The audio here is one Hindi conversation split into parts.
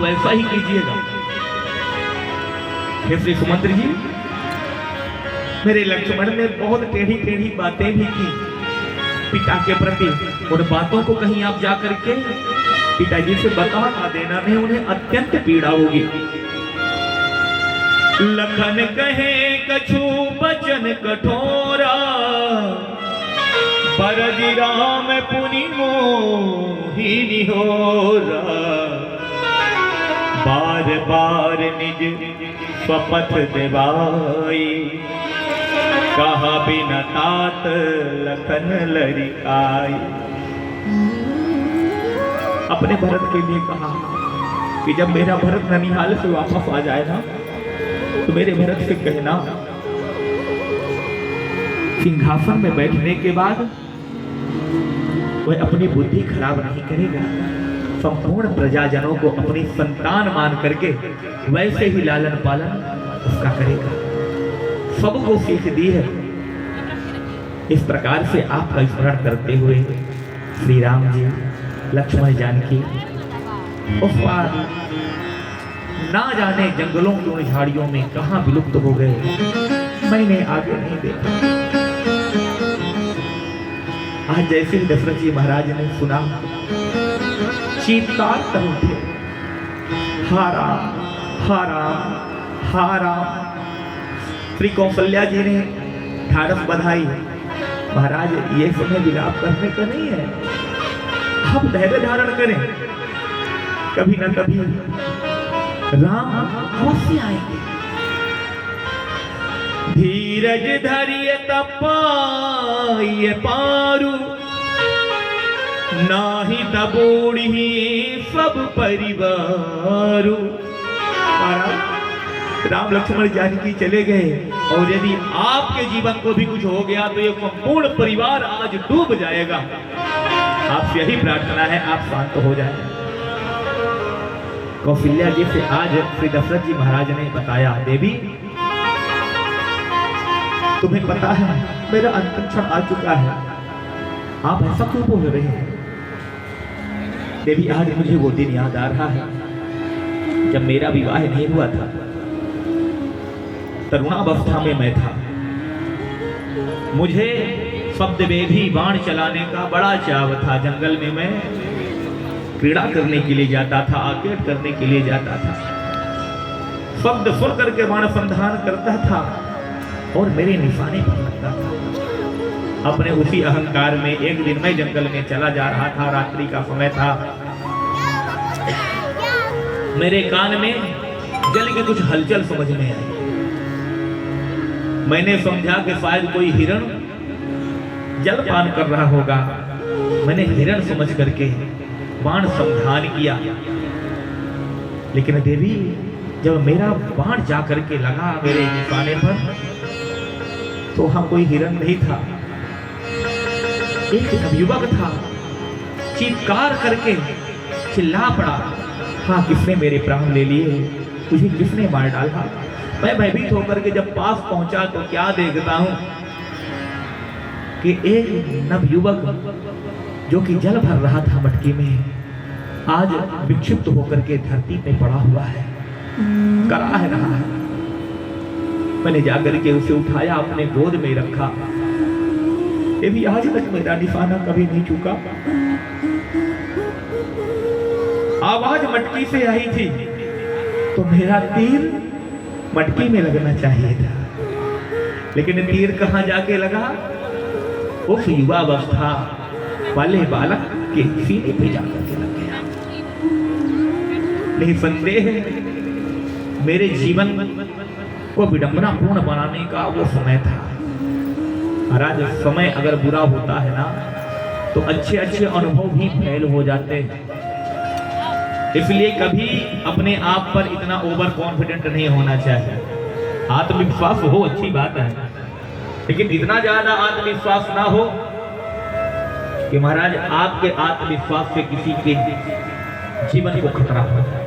वैसा ही कीजिएगा। हे श्री सुमंत्र जी, मेरे लक्ष्मण ने बहुत टेढ़ी टेढ़ी बातें भी की पिता के प्रति। उन बातों को कहीं आप जा करके पिताजी से बता ना देना, नहीं उन्हें अत्यंत पीड़ा होगी। लखन कहे कछु बचन कठोरा, परजि राम पुनि मोहि निहोरा। बार बार निज स्वपथ दिवाई, कहा बिन तात लखन लरिकाई। अपने भरत के लिए कहा कि जब मेरा भरत ननिहाल से वापस आ जाए ना, तो मेरे भरत से कहना सिंहासन में बैठने के बाद वह अपनी बुद्धि खराब नहीं करेगा, संपूर्ण प्रजाजनों को अपनी संतान मान करके वैसे ही लालन पालन उसका करेगा। सबको सीख दी है। इस प्रकार से आपका स्मरण करते हुए श्री राम जी लक्ष्मण जानकी उस बार ना जाने जंगलों की उन झाड़ियों में कहां विलुप्त हो गए, मैंने आगे नहीं देखा। आज जैसे ही दशरथ जी महाराज ने सुना, चीत्कार कर उठे, हारा हारा हारा। श्री कौशल्या जी ने ढाढ़स बधाई, महाराज ये समय विलाप करने का नहीं है, आप धैर्य धारण करें, कभी न कभी राम अवश्य आएंगे। धीरज धरिय तपाइए पारू, नाही तबोड़ी सब परिवारू। राम लक्ष्मण जानकी चले गए, और यदि आपके जीवन को भी कुछ हो गया तो ये संपूर्ण परिवार आज डूब जाएगा। आपसे यही प्रार्थना है, आप शांत हो जाएं। कौशल्या जी से आज श्री दशरथ जी महाराज ने बताया, देवी तुम्हें पता है मेरा अंतिम क्षण आ चुका है, आप ऐसा क्यों बोल रहे हैं? देवी आज मुझे वो दिन याद आ रहा है जब मेरा विवाह नहीं हुआ था, तरुणावस्था में मैं था। मुझे शब्दवेधी बाण चलाने का बड़ा चाव था। जंगल में मैं क्रीड़ा करने के लिए जाता था, आकेट करने के लिए जाता था, शब्द सुन करके बाण संधान करता था और मेरे निशाने पर लगता था। अपने उसी अहंकार में एक दिन मैं जंगल में चला जा रहा था, रात्रि का समय था। मेरे कान में जल की कुछ हलचल समझ में आई। मैंने समझा कि शायद कोई हिरण जलपान कर रहा होगा। मैंने हिरण समझ करके बाण संधान किया, लेकिन देवी जब मेरा बाण जा करके लगा मेरे निशाने पर, तो वहां कोई हिरण नहीं था, एक नवयुवक था। चीत्कार करके चिल्ला पड़ा, हाँ किसने मेरे प्राण ले लिए, मुझे किसने मार डाला। मैं भयभीत होकर के जब पास पहुंचा तो क्या देखता हूं कि एक नवयुवक जो कि जल भर रहा था मटकी में, आज विक्षिप्त होकर के धरती पे पड़ा हुआ है, कराह रहा है। मैंने जाकर के उसे उठाया, अपने गोद में रखा। ये भी आज तक मेरा निशाना कभी नहीं चूका। आवाज मटकी से आई थी तो मेरा तीर मटकी में लगना चाहिए था, लेकिन तीर कहां जाके लगा? उस युवावस्था वाले बालक के सीने पे जाकर के लग गया। नहीं संदेह मेरे जीवन को विडंबना पूर्ण बनाने का वो समय था। महाराज समय अगर बुरा होता है ना, तो अच्छे अच्छे अनुभव भी फेल हो जाते हैं। इसलिए कभी अपने आप पर इतना ओवर कॉन्फिडेंट नहीं होना चाहिए। आत्मविश्वास हो अच्छी बात है, लेकिन इतना ज्यादा आत्मविश्वास ना हो कि महाराज आपके आत्मविश्वास से किसी के जीवन को खतरा हो जाए।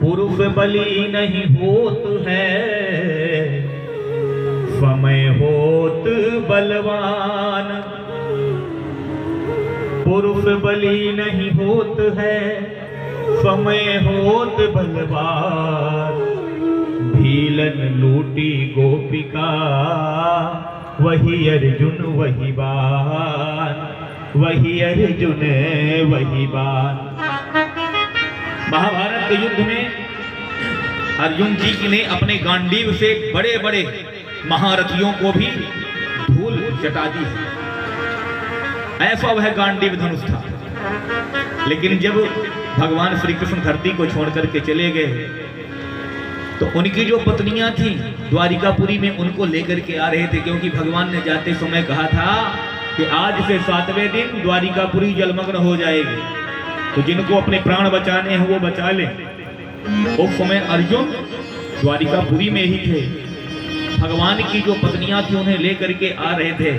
पुरुष बलि नहीं होत है, समय होत बलवान। पुरुष बलि नहीं होत है, समय होत बलवान, भीलन लूटी गोपिका, वही अर्जुन वही बाण, वही अर्जुन वही बाण। महाभारत के युद्ध में अर्जुन जी ने अपने गांडीव से बड़े बड़े महारथियों को भी धूल चटा दी। ऐसा वह गांडीव धनुष था। लेकिन जब भगवान श्री कृष्ण धरती को छोड़ करके चले गए तो उनकी जो पत्नियां थी द्वारिकापुरी में उनको लेकर के आ रहे थे, क्योंकि भगवान ने जाते समय कहा था कि आज से 7वें दिन द्वारिकापुरी जलमग्न हो जाएगी, तो जिनको अपने प्राण बचाने हैं वो बचा ले। उस समय अर्जुन द्वारिकापुरी में ही थे। भगवान की जो पत्नियां थी उन्हें लेकर के आ रहे थे।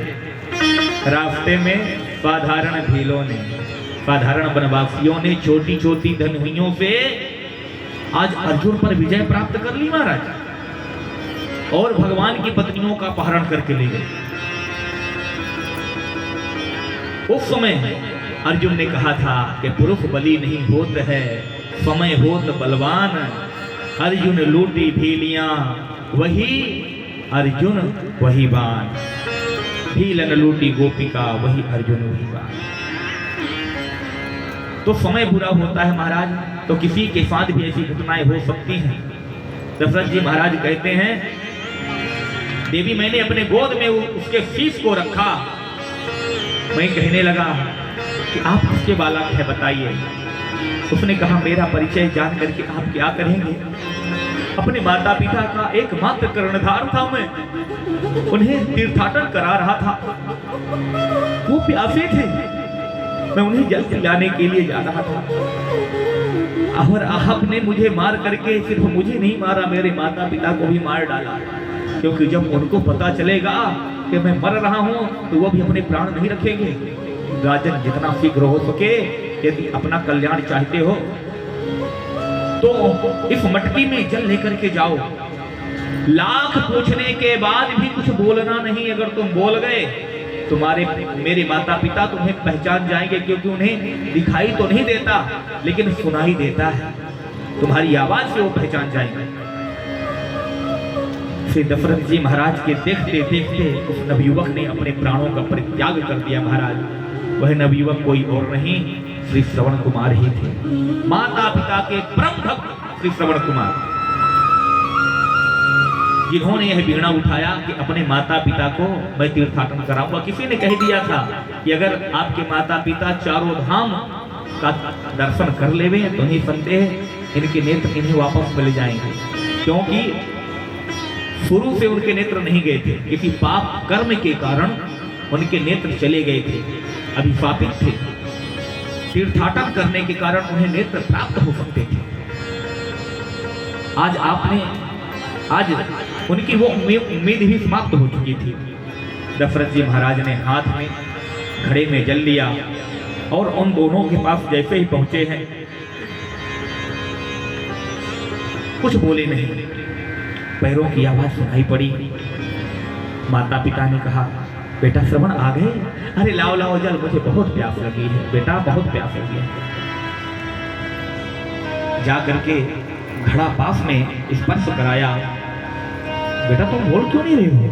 रास्ते में साधारण भीलों ने, साधारण वनवासियों ने छोटी छोटी धनुइयों से आज अर्जुन पर विजय प्राप्त कर ली महाराज, और भगवान की पत्नियों का अपहरण करके ले गए। उस समय अर्जुन ने कहा था कि पुरुष बली नहीं होत है, समय होत बलवान, अर्जुन लूटी भीलियां, वही अर्जुन वही बाण, भीलन लूटी गोपिका, वही अर्जुन वही बाण। तो समय बुरा होता है महाराज, तो किसी के साथ भी ऐसी घटनाएं हो सकती हैं। दशरथ जी महाराज कहते हैं, देवी मैंने अपने गोद में उसके शीश को रखा, मैं कहने लगा कि आप किसके बालक है बताइए। उसने कहा मेरा परिचय जान करके आप क्या करेंगे। अपने माता पिता का एकमात्र कर्णधार था मैं, उन्हें तीर्थाटन करा रहा था, वो प्यासे थे, मैं उन्हें जल पिलाने के लिए जा रहा था, और आपने मुझे मार करके सिर्फ मुझे नहीं मारा, मेरे माता पिता को भी मार डाला। क्योंकि जब उनको पता चलेगा कि मैं मर रहा हूं तो वो भी अपने प्राण नहीं रखेंगे। राजन जितना शीघ्र हो सके यदि अपना कल्याण चाहते हो तो इस मटकी में जल लेकर के जाओ, लाख पूछने के बाद भी कुछ बोलना नहीं। अगर तुम बोल गए तुम्हारे मेरे माता पिता तुम्हें पहचान जाएंगे, क्योंकि उन्हें दिखाई तो नहीं देता लेकिन सुनाई देता है, तुम्हारी आवाज से वो पहचान जाएंगे। श्री दशरथ जी महाराज के देखते देखते उस नवयुवक ने अपने प्राणों का परित्याग कर दिया महाराज। वह नवयुवक कोई और नहीं, श्री श्रवण कुमार ही थे, माता पिता के परम भक्त श्री श्रवण कुमार, जिन्होंने यह बीड़ा उठाया कि अपने माता पिता को मैं तीर्थाटन कराऊंगा। किसी ने कह दिया था कि अगर आपके माता पिता चारों धाम का दर्शन कर लेवे तो नहीं संदेह इनके नेत्र इन्हें वापस मिल जाएंगे, क्योंकि शुरू से उनके नेत्र नहीं गए थे, किसी पाप कर्म के कारण उनके नेत्र चले गए थे, अभिशापित थे। तीर्थाटन करने के कारण उन्हें नेत्र प्राप्त हो सकते थे। आज उनकी वो उम्मीद ही समाप्त हो चुकी थी। दशरथ जी महाराज ने हाथ में घड़े में जल लिया और उन दोनों के पास जैसे ही पहुंचे हैं कुछ बोले नहीं, पैरों की आवाज सुनाई पड़ी। माता पिता ने कहा बेटा श्रवण आ गए? अरे लाओ लाओ जल, मुझे बहुत प्यास लगी है बेटा, बहुत प्यास लगी है। जा करके घड़ा पास में स्पर्श कराया। बेटा तुम बोल क्यों नहीं रहे हो?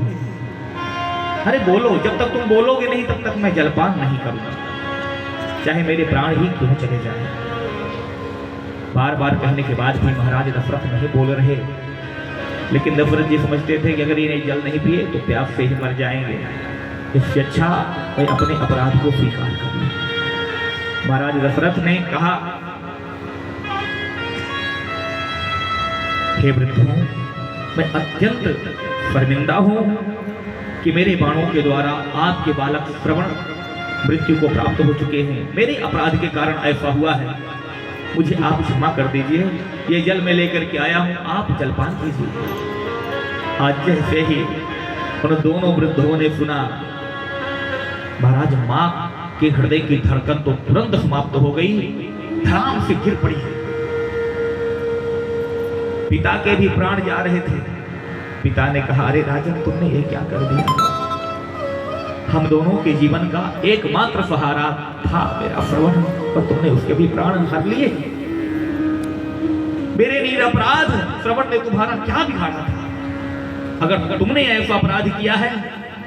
अरे बोलो, जब तक तुम बोलोगे नहीं तब तक मैं जलपान नहीं करूंगा, चाहे मेरे प्राण ही क्यों चले जाए। बार बार कहने के बाद भी महाराज दशरथ नहीं बोल रहे, लेकिन दशरथ जी समझते थे कि अगर इन्हें जल नहीं पिए तो प्यास से ही मर जाएंगे, इससे अच्छा मैं अपने अपराध को स्वीकार कर लूं। महाराज दशरथ ने कहा हे वृद्धों, मैं अत्यंत शर्मिंदा हूं कि मेरे बाणों के द्वारा आपके बालक श्रवण मृत्यु को प्राप्त हो चुके हैं। मेरे अपराध के कारण ऐसा हुआ है, मुझे आप क्षमा कर दीजिए। ये जल में लेकर के आया हूं, आप जलपान कीजिए। आज जैसे ही उन दोनों वृद्धों ने सुना, महाराज मां के हृदय की धड़कन तो तुरंत समाप्त हो गई, धड़ाम से गिर पड़ी। पिता के भी प्राण जा रहे थे। पिता ने कहा अरे राजन, तुमने ये क्या कर दिया? हम दोनों के जीवन का एकमात्र सहारा था मेरा श्रवण, पर तुमने उसके भी प्राण हर लिए। मेरे निरपराध श्रवण ने तुम्हारा क्या बिगाड़ा था? अगर तुमने ऐसा अपराध किया है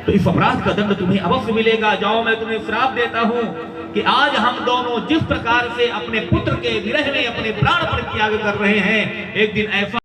तो इस अपराध का दंड तुम्हें अवश्य मिलेगा। जाओ, मैं तुम्हें श्राप देता हूं कि आज हम दोनों जिस प्रकार से अपने पुत्र के विरह में अपने प्राण परित्याग कर रहे हैं, एक दिन ऐसा